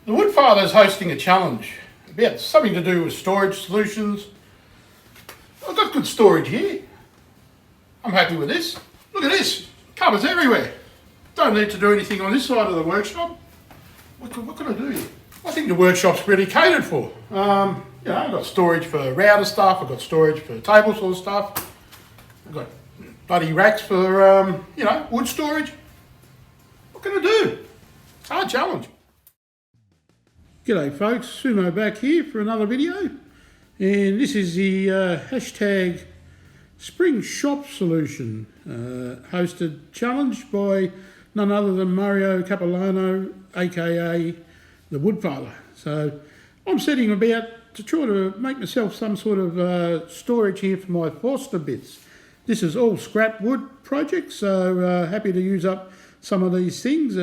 The Woodfather is hosting a challenge about something to do with storage solutions. I've got good storage here. I'm happy with this. Look at this, cupboards everywhere. Don't need to do anything on this side of the workshop. What can I do here? I think the workshop's really catered for. I've got storage for router stuff, I've got storage for table saw stuff, I've got bloody racks for, wood storage. What can I do? It's a hard challenge. G'day folks, Sumo back here for another video, and this is the hashtag Spring Shop Solution hosted challenge by none other than Mario Cappelano, aka the Woodfather. So I'm setting about to try to make myself some sort of storage here for my Forstner bits. This is all scrap wood project, so happy to use up some of these things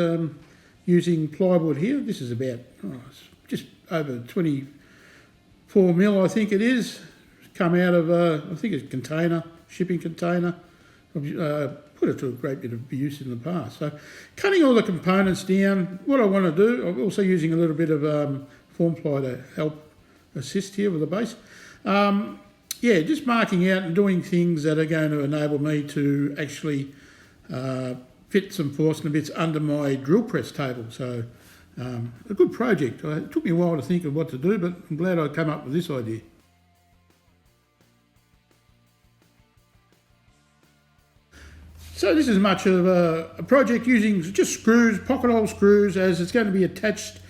using plywood here. This is about just over 24 mil, I think it is. Come out of, I think it's container, shipping container. I've put it to a great bit of use in the past. So cutting all the components down, what I want to do, I'm also using a little bit of form ply to help assist here with the base. Just marking out and doing things that are going to enable me to actually fit some Forstner bits under my drill press table. So a good project. It took me a while to think of what to do, but I'm glad I came up with this idea. So this is much of a project using just screws, pocket hole screws, as it's going to be attached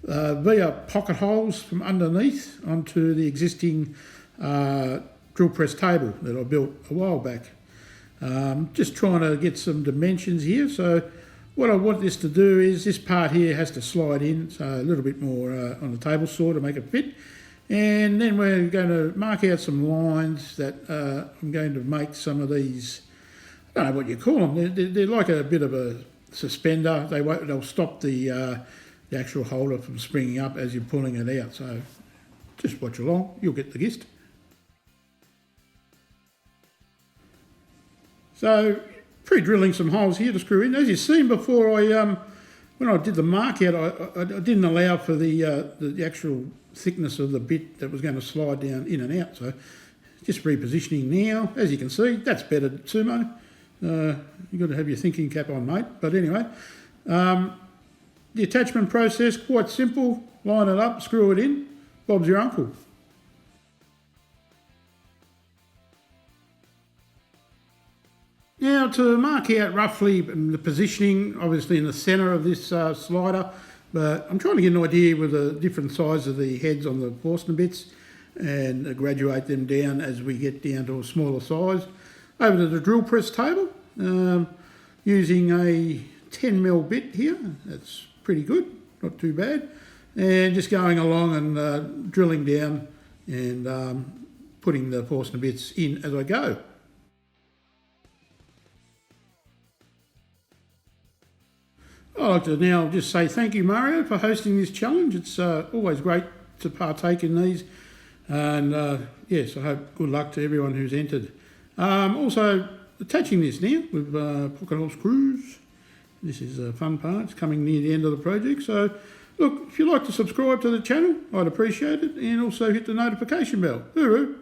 via pocket holes from underneath onto the existing drill press table that I built a while back. Just trying to get some dimensions here. So what I want this to do is this part here has to slide in, so a little bit more on the table saw to make it fit. And then we're going to mark out some lines that I'm going to make some of these, I don't know what you call them, they're like a bit of a suspender. They'll stop the actual holder from springing up as you're pulling it out. So just watch along, you'll get the gist. So pre-drilling some holes here to screw in. As you've seen before, when I did the mark out, I didn't allow for the actual thickness of the bit that was going to slide down in and out. So just repositioning now. As you can see, that's better, Sumo. You've got to have your thinking cap on, mate. But anyway, the attachment process, quite simple. Line it up, screw it in. Bob's your uncle. Now to mark out roughly the positioning, obviously in the centre of this slider, but I'm trying to get an idea with the different size of the heads on the Forstner bits and graduate them down as we get down to a smaller size. Over to the drill press table, using a 10mm bit here. That's pretty good, not too bad. And just going along and drilling down and putting the Forstner bits in as I go. I'd like to now just say thank you, Mario, for hosting this challenge. It's always great to partake in these. And yes, I hope good luck to everyone who's entered. Also, attaching this now with pocket hole screws. This is a fun part. It's coming near the end of the project. So, look, if you'd like to subscribe to the channel, I'd appreciate it. And also hit the notification bell. Hooroo!